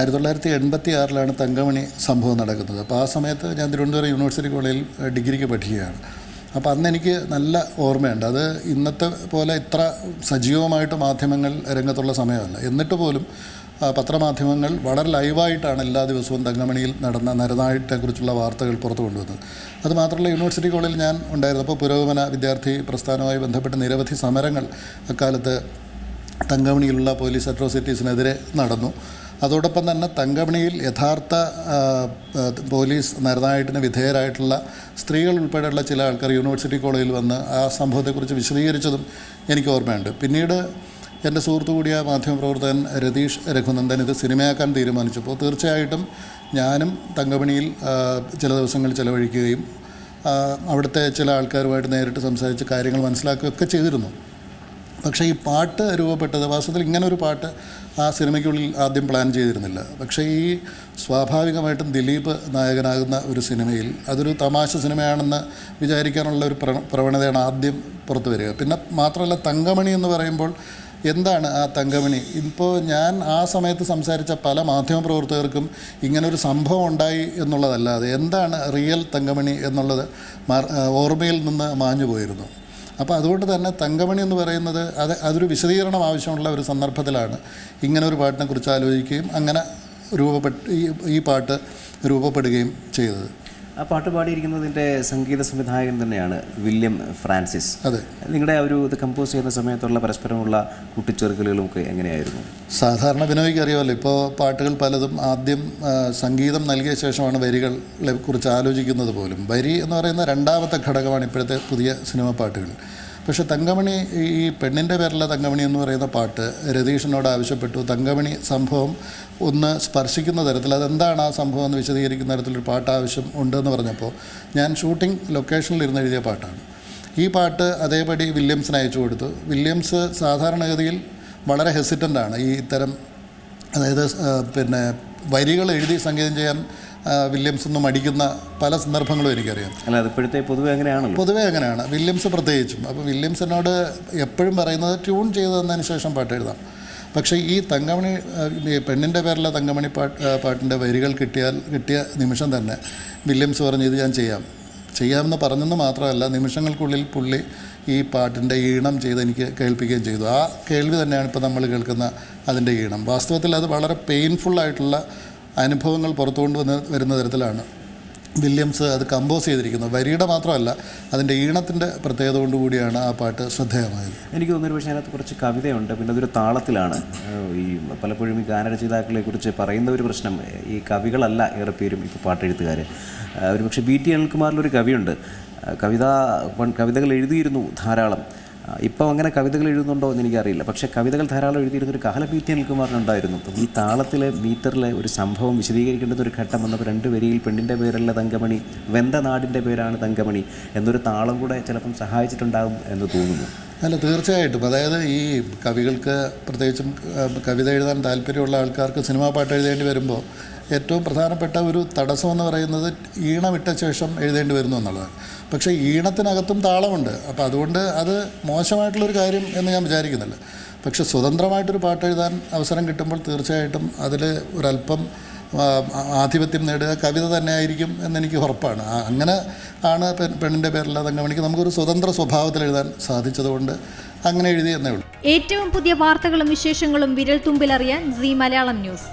1986 തങ്കമണി സംഭവം നടക്കുന്നത്. അപ്പോൾ ആ സമയത്ത് ഞാൻ തിരുവനന്തപുരം യൂണിവേഴ്സിറ്റി കോളേജിൽ ഡിഗ്രിക്ക് പഠിക്കുകയാണ്. അപ്പോൾ അന്ന് എനിക്ക് നല്ല ഓർമ്മയുണ്ട്. അത് ഇന്നത്തെ പോലെ ഇത്ര സജീവമായിട്ട് മാധ്യമങ്ങൾ രംഗത്തുള്ള സമയമല്ല. എന്നിട്ട് പോലും പത്രമാധ്യമങ്ങൾ വളരെ ലൈവായിട്ടാണ് എല്ലാ ദിവസവും തങ്കമണിയിൽ നടന്ന നരനായിട്ടെക്കുറിച്ചുള്ള വാർത്തകൾ പുറത്തു കൊണ്ടുവന്നത്. അതുമാത്രമല്ല, യൂണിവേഴ്സിറ്റി കോളേജിൽ ഞാൻ ഉണ്ടായിരുന്നപ്പോൾ പുരോഗമന വിദ്യാർത്ഥി പ്രസ്ഥാനവുമായി ബന്ധപ്പെട്ട് നിരവധി സമരങ്ങൾ അക്കാലത്ത് തങ്കമണിയിലുള്ള പോലീസ് അട്രോസിറ്റീസിനെതിരെ നടന്നു. അതോടൊപ്പം തന്നെ തങ്കമണിയിൽ യഥാർത്ഥ പോലീസ് നരനായിട്ടിന് വിധേയരായിട്ടുള്ള സ്ത്രീകൾ ഉൾപ്പെടെയുള്ള ചില ആൾക്കാർ യൂണിവേഴ്സിറ്റി കോളേജിൽ വന്ന് ആ സംഭവത്തെക്കുറിച്ച് വിശദീകരിച്ചതും എനിക്ക് ഓർമ്മയുണ്ട്. പിന്നീട് എൻ്റെ സുഹൃത്തു കൂടിയ മാധ്യമപ്രവർത്തകൻ രതീഷ് രഘുനന്ദൻ ഇത് സിനിമയാക്കാൻ തീരുമാനിച്ചപ്പോൾ തീർച്ചയായിട്ടും ഞാനും തങ്കമണിയിൽ ചില ദിവസങ്ങൾ ചിലവഴിക്കുകയും അവിടുത്തെ ചില ആൾക്കാരുമായിട്ട് നേരിട്ട് സംസാരിച്ച് കാര്യങ്ങൾ മനസ്സിലാക്കുകയൊക്കെ ചെയ്തിരുന്നു. പക്ഷേ ഈ പാട്ട് രൂപപ്പെട്ടത് വാസ്തവത്തിൽ ഇങ്ങനൊരു പാട്ട് ആ സിനിമയ്ക്കുള്ളിൽ ആദ്യം പ്ലാൻ ചെയ്തിരുന്നില്ല. പക്ഷേ ഈ സ്വാഭാവികമായിട്ടും ദിലീപ് നായകനാകുന്ന ഒരു സിനിമയിൽ അതൊരു തമാശ സിനിമയാണെന്ന് വിചാരിക്കാനുള്ള ഒരു പ്രവണതയാണ് ആദ്യം പുറത്തു വരിക. പിന്നെ മാത്രമല്ല, തങ്കമണി എന്ന് പറയുമ്പോൾ എന്താണ് ആ തങ്കമണി? ഇപ്പോൾ ഞാൻ ആ സമയത്ത് സംസാരിച്ച പല മാധ്യമപ്രവർത്തകർക്കും ഇങ്ങനൊരു സംഭവം ഉണ്ടായി എന്നുള്ളതല്ലാതെ എന്താണ് റിയൽ തങ്കമണി എന്നുള്ളത് ഓർമ്മയിൽ നിന്ന് മാഞ്ഞു പോയിരുന്നു. അപ്പോൾ അതുകൊണ്ട് തന്നെ തങ്കമണി എന്ന് പറയുന്നത് അതൊരു വിശദീകരണം ആവശ്യമുള്ള ഒരു സന്ദർഭത്തിലാണ് ഇങ്ങനെ ഒരു പാട്ടിനെക്കുറിച്ച് ആലോചിക്കുകയും അങ്ങനെ ഈ പാട്ട് രൂപപ്പെടുകയും ചെയ്തത്. ആ പാട്ട് പാടിയിരിക്കുന്നതിൻ്റെ സംഗീത സംവിധായകൻ തന്നെയാണ് വില്യം ഫ്രാൻസിസ്. അതെ. നിങ്ങളുടെ ഒരു ഇത് കമ്പോസ് ചെയ്യുന്ന സമയത്തുള്ള പരസ്പരമുള്ള കൂട്ടിച്ചേർക്കലുകളുമൊക്കെ എങ്ങനെയായിരുന്നു? സാധാരണ ബിനോയ്ക്ക് അറിയാമല്ലോ, ഇപ്പോൾ പാട്ടുകൾ പലതും ആദ്യം സംഗീതം നൽകിയ ശേഷമാണ് വരികളെ കുറിച്ച് ആലോചിക്കുന്നത് പോലും. വരി എന്ന് പറയുന്ന രണ്ടാമത്തെ ഘടകമാണ് ഇപ്പോഴത്തെ പുതിയ സിനിമ പാട്ടുകൾ. പക്ഷേ തങ്കമണി, ഈ പെണ്ണിൻ്റെ പേരിലുള്ള തങ്കമണി എന്ന് പറയുന്ന പാട്ട് രതീഷിനോട് ആവശ്യപ്പെട്ടു. തങ്കമണി സംഭവം ഒന്ന് സ്പർശിക്കുന്ന തരത്തിൽ, അതെന്താണ് ആ സംഭവം എന്ന് വിശദീകരിക്കുന്ന തരത്തിലൊരു പാട്ട് ആവശ്യം ഉണ്ടെന്ന് പറഞ്ഞപ്പോൾ ഞാൻ ഷൂട്ടിംഗ് ലൊക്കേഷനിൽ ഇരുന്ന് എഴുതിയ പാട്ടാണ്. ഈ പാട്ട് അതേപടി വില്യംസിന് അയച്ചു കൊടുത്തു. വില്യംസ് സാധാരണഗതിയിൽ വളരെ ഹെസിറ്റൻ്റാണ് ഈ ഇത്തരം, അതായത് വരികൾ എഴുതി സംഗീതം ചെയ്യാൻ വില്യംസ് ഒന്നും മടിക്കുന്ന പല സന്ദർഭങ്ങളും എനിക്കറിയാം. അല്ല, അതിപ്പോഴത്തെ പൊതുവെ അങ്ങനെയാണ്, വില്യംസ് പ്രത്യേകിച്ചും. അപ്പോൾ വില്യംസിനോട് എപ്പോഴും പറയുന്നത് ട്യൂൺ ചെയ്ത് തന്നതിന് ശേഷം പാട്ട് എഴുതാം. പക്ഷേ ഈ തങ്കമണി, പെണ്ണിൻ്റെ പേരിലെ തങ്കമണി പാട്ടിൻ്റെ വരികൾ കിട്ടിയ നിമിഷം തന്നെ വില്യംസ് പറഞ്ഞു ഇത് ഞാൻ ചെയ്യാമെന്ന് പറഞ്ഞെന്ന് മാത്രമല്ല, നിമിഷങ്ങൾക്കുള്ളിൽ പുള്ളി ഈ പാട്ടിൻ്റെ ഈണം ചെയ്ത് എനിക്ക് കേൾപ്പിക്കുകയും ചെയ്തു. ആ കേൾവി തന്നെയാണ് ഇപ്പോൾ നമ്മൾ കേൾക്കുന്ന അതിൻ്റെ ഈണം. വാസ്തവത്തിൽ അത് വളരെ പെയിൻഫുള്ളായിട്ടുള്ള അനുഭവങ്ങൾ പുറത്തു വരുന്ന തരത്തിലാണ് വില്യംസ് അത് കമ്പോസ് ചെയ്തിരിക്കുന്നത്. വരിയുടെ മാത്രമല്ല, അതിൻ്റെ ഈണത്തിൻ്റെ പ്രത്യേകത കൊണ്ടുകൂടിയാണ് ആ പാട്ട് ശ്രദ്ധേയമായത്. എനിക്ക് തോന്നുന്നു പക്ഷേ അതിനകത്ത് കുറച്ച് കവിതയുണ്ട്, പിന്നെ അതൊരു താളത്തിലാണ്. ഈ പലപ്പോഴും ഈ ഗാനരചയിതാക്കളെ കുറിച്ച് പറയുന്ന ഒരു പ്രശ്നം, ഈ കവികളല്ല ഏറെ പേരും ഇപ്പോൾ പാട്ടെഴുത്തുകാർ. ഒരു പക്ഷേ BT അനിൽകുമാറിലൊരു കവിയുണ്ട്, കവിതകൾ എഴുതിയിരുന്നു ധാരാളം. ഇപ്പോൾ അങ്ങനെ കവിതകൾ എഴുതുന്നുണ്ടോ എന്ന് എനിക്കറിയില്ല. പക്ഷേ കവിതകൾ ധാരാളം എഴുതിയിരുന്നൊരു കാലം BT അനിൽകുമാറിനുണ്ടായിരുന്നു. അപ്പം ഈ താളത്തിലെ മീറ്ററിലെ ഒരു സംഭവം വിശദീകരിക്കേണ്ടത് ഒരു ഘട്ടം വന്നപ്പോൾ 2 വരിയിൽ പെണ്ണിൻ്റെ പേരല്ല തങ്കമണി, വെന്ത നാടിൻ്റെ പേരാണ് തങ്കമണി എന്നൊരു താളം കൂടെ ചിലപ്പം സഹായിച്ചിട്ടുണ്ടാകും എന്ന് തോന്നുന്നു. അല്ല, തീർച്ചയായിട്ടും. അതായത് ഈ കവികൾക്ക്, പ്രത്യേകിച്ചും കവിത എഴുതാൻ താല്പര്യമുള്ള ആൾക്കാർക്ക് സിനിമാ പാട്ട് എഴുതേണ്ടി വരുമ്പോൾ ഏറ്റവും പ്രധാനപ്പെട്ട ഒരു തടസ്സമെന്ന് പറയുന്നത് ഈണമിട്ട ശേഷം എഴുതേണ്ടി വരുന്നു എന്നുള്ളതാണ്. പക്ഷേ ഈണത്തിനകത്തും താളമുണ്ട്. അപ്പോൾ അതുകൊണ്ട് അത് മോശമായിട്ടുള്ളൊരു കാര്യം എന്ന് ഞാൻ വിചാരിക്കുന്നില്ല. പക്ഷെ സ്വതന്ത്രമായിട്ടൊരു പാട്ട് എഴുതാൻ അവസരം കിട്ടുമ്പോൾ തീർച്ചയായിട്ടും അതിൽ ഒരല്പം ആധിപത്യം നേടുക കവിത തന്നെ ആയിരിക്കും എന്നെനിക്ക് ഉറപ്പാണ്. അങ്ങനെ ആണ് പെണ്ണിൻ്റെ പേരിലുള്ള തങ്കമണിക്ക് നമുക്കൊരു സ്വതന്ത്ര സ്വഭാവത്തിൽ എഴുതാൻ സാധിച്ചതുകൊണ്ട് അങ്ങനെ എഴുതി എന്നേ ഉള്ളൂ. ഏറ്റവും പുതിയ വാർത്തകളും വിശേഷങ്ങളും വിരൽ തുമ്പിലറിയാൻ സീ മലയാളം ന്യൂസ്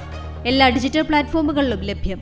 എല്ലാ ഡിജിറ്റൽ പ്ലാറ്റ്ഫോമുകളിലും ലഭ്യം.